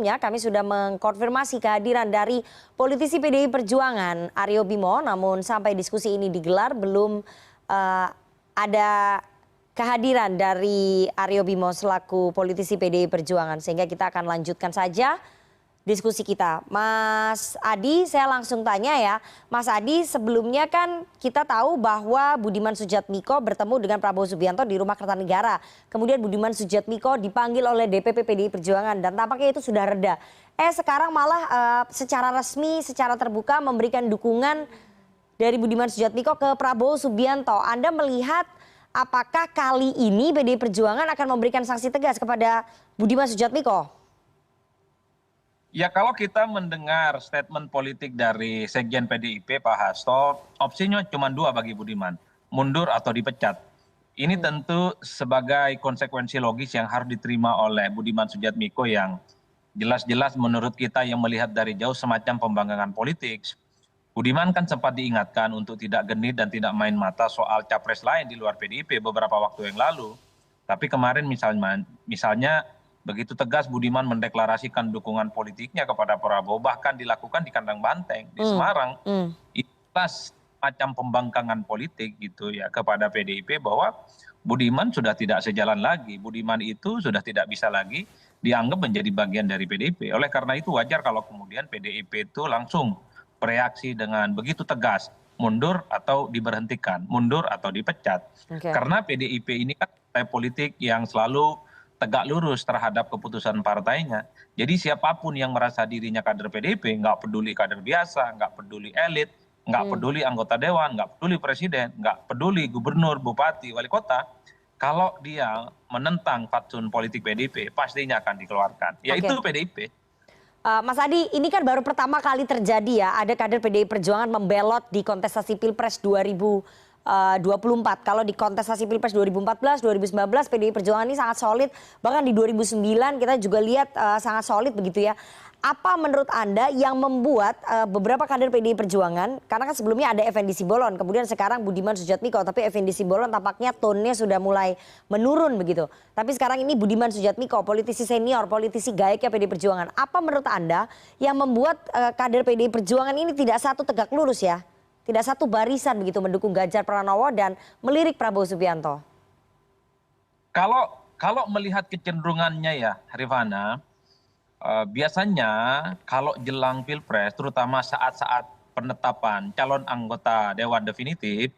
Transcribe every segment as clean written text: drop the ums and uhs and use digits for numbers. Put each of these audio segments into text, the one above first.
sebelumnya kami sudah mengkonfirmasi kehadiran dari politisi PDI Perjuangan Aryo Bimo, namun sampai diskusi ini digelar belum ada kehadiran dari Aryo Bimo selaku politisi PDI Perjuangan, sehingga kita akan lanjutkan saja diskusi kita. Mas Adi, saya langsung tanya ya. Mas Adi, sebelumnya kan kita tahu bahwa Budiman Sujatmiko bertemu dengan Prabowo Subianto di Rumah Kertanegara. Kemudian Budiman Sujatmiko dipanggil oleh DPP PDI Perjuangan dan tampaknya itu sudah reda. Sekarang malah secara resmi, secara terbuka memberikan dukungan dari Budiman Sujatmiko ke Prabowo Subianto. Anda melihat apakah kali ini PDI Perjuangan akan memberikan sanksi tegas kepada Budiman Sujatmiko? Ya, kalau kita mendengar statement politik dari Sekjen PDIP Pak Hasto, opsinya cuma dua bagi Budiman, mundur atau dipecat. Ini tentu sebagai konsekuensi logis yang harus diterima oleh Budiman Sujatmiko yang jelas-jelas menurut kita yang melihat dari jauh semacam pembangkangan politik. Budiman kan sempat diingatkan untuk tidak genit dan tidak main mata soal capres lain di luar PDIP beberapa waktu yang lalu. Tapi kemarin misalnya begitu tegas Budiman mendeklarasikan dukungan politiknya kepada Prabowo, bahkan dilakukan di kandang banteng di Semarang. Itulah macam pembangkangan politik gitu ya kepada PDIP bahwa Budiman sudah tidak sejalan lagi. Budiman itu sudah tidak bisa lagi dianggap menjadi bagian dari PDIP. Oleh karena itu wajar kalau kemudian PDIP itu langsung bereaksi dengan begitu tegas, mundur atau diberhentikan, mundur atau dipecat. Karena PDIP ini kan partai politik yang selalu tegak lurus terhadap keputusan partainya. Jadi siapapun yang merasa dirinya kader PDIP, nggak peduli kader biasa, nggak peduli elit, nggak peduli anggota dewan, nggak peduli presiden, nggak peduli gubernur, bupati, wali kota, kalau dia menentang fatsun politik PDIP, pastinya akan dikeluarkan. Yaitu PDIP. Mas Adi, ini kan baru pertama kali terjadi ya, ada kader PDI Perjuangan membelot di kontestasi Pilpres 2024. Kalau di kontestasi Pilpres 2014, 2019 PDI Perjuangan ini sangat solid. Bahkan di 2009 kita juga lihat sangat solid begitu ya. Apa menurut Anda yang membuat beberapa kader PDI Perjuangan, karena kan sebelumnya ada Effendi Simbolon, kemudian sekarang Budiman Sujatmiko, tapi Effendi Simbolon tampaknya tone-nya sudah mulai menurun begitu. Tapi sekarang ini Budiman Sujatmiko, politisi senior, politisi gaeknya PDI Perjuangan. Apa menurut Anda yang membuat kader PDI Perjuangan ini tidak satu tegak lurus ya? Tidak satu barisan begitu mendukung Ganjar Pranowo dan melirik Prabowo Subianto? Kalau melihat kecenderungannya ya, Rifana, biasanya kalau jelang Pilpres, terutama saat-saat penetapan calon anggota Dewan Definitif,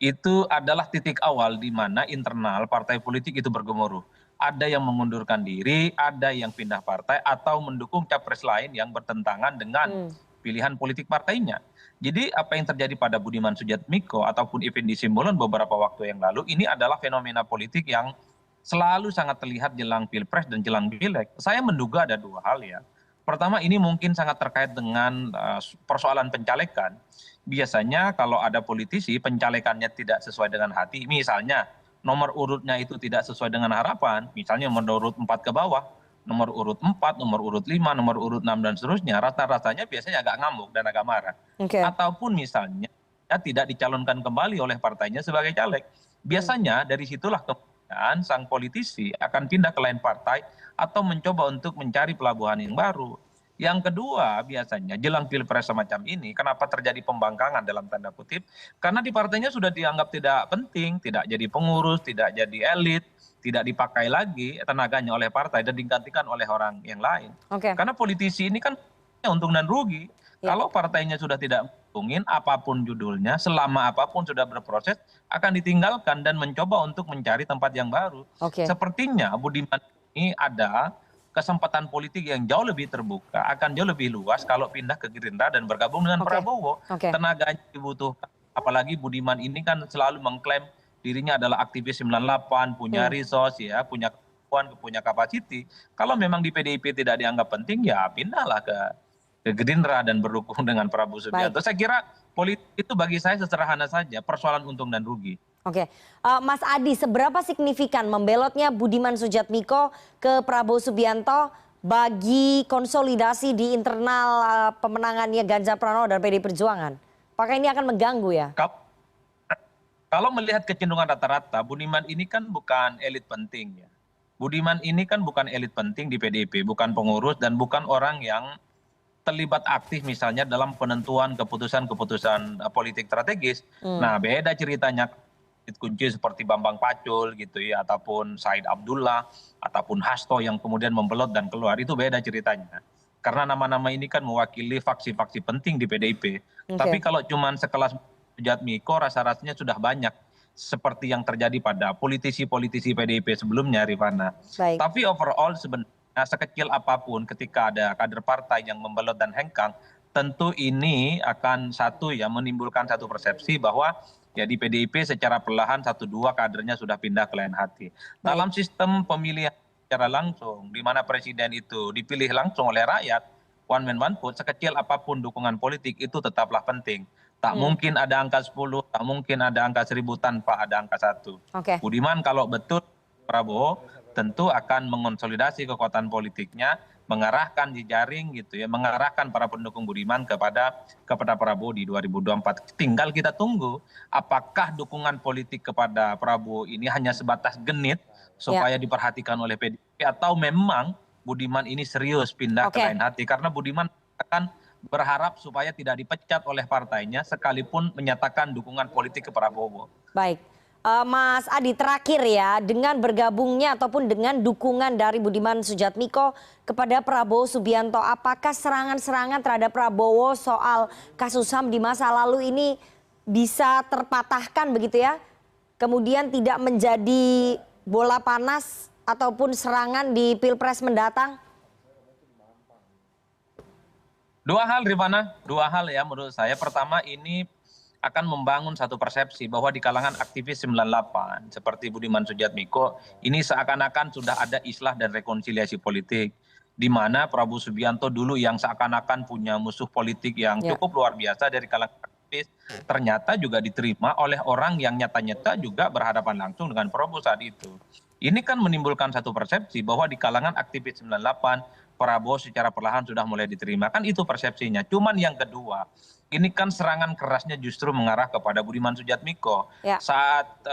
itu adalah titik awal di mana internal partai politik itu bergemuruh. Ada yang mengundurkan diri, ada yang pindah partai, atau mendukung capres lain yang bertentangan dengan pilihan politik partainya. Jadi apa yang terjadi pada Budiman Sujatmiko ataupun Effendi Simbolon beberapa waktu yang lalu, ini adalah fenomena politik yang selalu sangat terlihat jelang Pilpres dan jelang Pileg. Saya menduga ada dua hal ya. Pertama, ini mungkin sangat terkait dengan persoalan pencalekan. Biasanya kalau ada politisi pencalekannya tidak sesuai dengan hati, misalnya nomor urutnya itu tidak sesuai dengan harapan, misalnya nomor urut 4 ke bawah, nomor urut 4, nomor urut 5, nomor urut 6 dan seterusnya, rasa-rasanya biasanya agak ngamuk dan agak marah. Ataupun misalnya tidak dicalonkan kembali oleh partainya sebagai caleg. Biasanya dari situlah kemudian sang politisi akan pindah ke lain partai atau mencoba untuk mencari pelabuhan yang baru. Yang kedua, biasanya jelang Pilpres semacam ini, kenapa terjadi pembangkangan dalam tanda kutip? Karena di partainya sudah dianggap tidak penting, tidak jadi pengurus, tidak jadi elit, tidak dipakai lagi tenaganya oleh partai dan digantikan oleh orang yang lain. Karena politisi ini kan untung dan rugi. Kalau partainya sudah tidak menguntungin, apapun judulnya, selama apapun sudah berproses, akan ditinggalkan dan mencoba untuk mencari tempat yang baru. Sepertinya Budiman ini ada kesempatan politik yang jauh lebih terbuka, akan jauh lebih luas kalau pindah ke Gerindra dan bergabung dengan Prabowo. Tenaganya dibutuhkan. Apalagi Budiman ini kan selalu mengklaim dirinya adalah aktivis 98, punya resource ya, punya kemampuan, punya kapasiti. Kalau memang di PDIP tidak dianggap penting, ya pindahlah ke Gerindra dan berdukung dengan Prabowo Subianto. Saya kira politik itu bagi saya sederhana saja, persoalan untung dan rugi. Mas Adi, seberapa signifikan membelotnya Budiman Sujatmiko ke Prabowo Subianto bagi konsolidasi di internal pemenangannya Ganjar Pranowo dan PDI Perjuangan? Apakah ini akan mengganggu ya? Kalau melihat kecenderungan rata-rata, Budiman ini kan bukan elit penting ya. Budiman ini kan bukan elit penting di PDIP, bukan pengurus dan bukan orang yang terlibat aktif misalnya dalam penentuan keputusan-keputusan politik strategis. Nah, beda ceritanya kunci seperti Bambang Pacul gitu ya, ataupun Said Abdullah, ataupun Hasto yang kemudian membelot dan keluar, itu beda ceritanya. Karena nama-nama ini kan mewakili faksi-faksi penting di PDIP. Tapi kalau cuman sekelas Sujatmiko, rasa-rasanya sudah banyak seperti yang terjadi pada politisi-politisi PDIP sebelumnya, Rifana. Baik. Tapi overall sebenarnya sekecil apapun ketika ada kader partai yang membelot dan hengkang, tentu ini akan menimbulkan satu persepsi bahwa ya di PDIP secara perlahan 1-2 kadernya sudah pindah ke lain hati. Dalam sistem pemilihan secara langsung, di mana presiden itu dipilih langsung oleh rakyat, one man one vote, sekecil apapun dukungan politik itu tetaplah penting. Tak mungkin ada angka 10, tak mungkin ada angka 1000 tanpa ada angka 1. Oke. Budiman kalau betul Prabowo tentu akan mengonsolidasi kekuatan politiknya, mengarahkan jejaring gitu ya, mengarahkan para pendukung Budiman kepada Prabowo di 2024. Tinggal kita tunggu apakah dukungan politik kepada Prabowo ini hanya sebatas genit supaya diperhatikan oleh PDIP atau memang Budiman ini serius pindah ke lain hati, karena Budiman akan berharap supaya tidak dipecat oleh partainya sekalipun menyatakan dukungan politik ke Prabowo. Baik. Mas Adi, terakhir ya, dengan bergabungnya ataupun dengan dukungan dari Budiman Sujatmiko kepada Prabowo Subianto, apakah serangan-serangan terhadap Prabowo soal kasus HAM di masa lalu ini bisa terpatahkan begitu ya? Kemudian tidak menjadi bola panas ataupun serangan di Pilpres mendatang? Dua hal, Rifana, dua hal ya menurut saya. Pertama, ini akan membangun satu persepsi bahwa di kalangan aktivis 98 seperti Budiman Sujatmiko ini seakan-akan sudah ada islah dan rekonsiliasi politik, di mana Prabowo Subianto dulu yang seakan-akan punya musuh politik yang cukup luar biasa dari kalangan aktivis, ternyata juga diterima oleh orang yang nyata-nyata juga berhadapan langsung dengan Prabowo saat itu. Ini kan menimbulkan satu persepsi bahwa di kalangan aktivis 98 Prabowo secara perlahan sudah mulai diterima, kan itu persepsinya. Cuman yang kedua, ini kan serangan kerasnya justru mengarah kepada Budiman Sujatmiko. Saat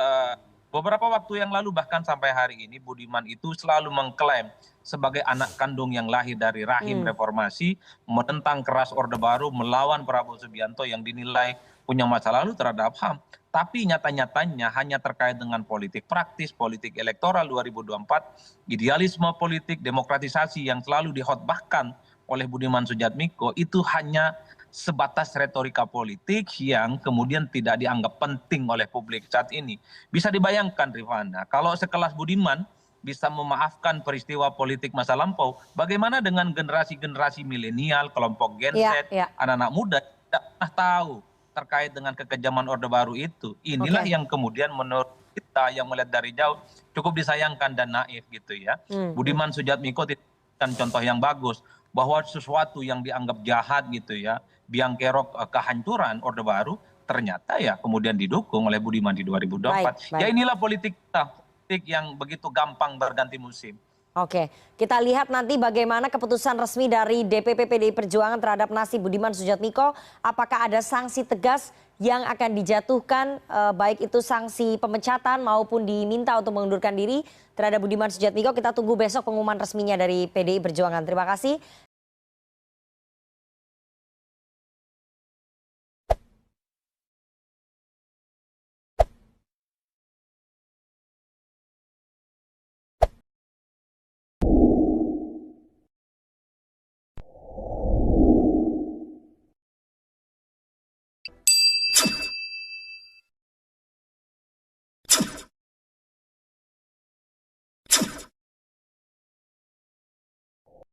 beberapa waktu yang lalu bahkan sampai hari ini Budiman itu selalu mengklaim sebagai anak kandung yang lahir dari rahim reformasi, menentang keras Orde Baru, melawan Prabowo Subianto yang dinilai punya masa lalu terhadap HAM. Tapi nyata-nyatanya hanya terkait dengan politik praktis, politik elektoral 2024, idealisme politik, demokratisasi yang selalu dihotbahkan oleh Budiman Sujatmiko itu hanya sebatas retorika politik yang kemudian tidak dianggap penting oleh publik saat ini. Bisa dibayangkan Rifana, kalau sekelas Budiman bisa memaafkan peristiwa politik masa lampau, bagaimana dengan generasi-generasi milenial, kelompok Gen Z, anak-anak muda tidak pernah tahu terkait dengan kekejaman Orde Baru itu. Inilah yang kemudian menurut kita yang melihat dari jauh cukup disayangkan dan naif gitu ya. Budiman Sujatmiko tidak contoh yang bagus bahwa sesuatu yang dianggap jahat gitu ya, biang kerok kehancuran Orde Baru, ternyata ya kemudian didukung oleh Budiman di 2024. Ya inilah politik kita, politik yang begitu gampang berganti musim. Oke, kita lihat nanti bagaimana keputusan resmi dari DPP PDI Perjuangan terhadap nasib Budiman Sujatmiko. Apakah ada sanksi tegas yang akan dijatuhkan, baik itu sanksi pemecatan maupun diminta untuk mengundurkan diri terhadap Budiman Sujatmiko. Kita tunggu besok pengumuman resminya dari PDI Perjuangan. Terima kasih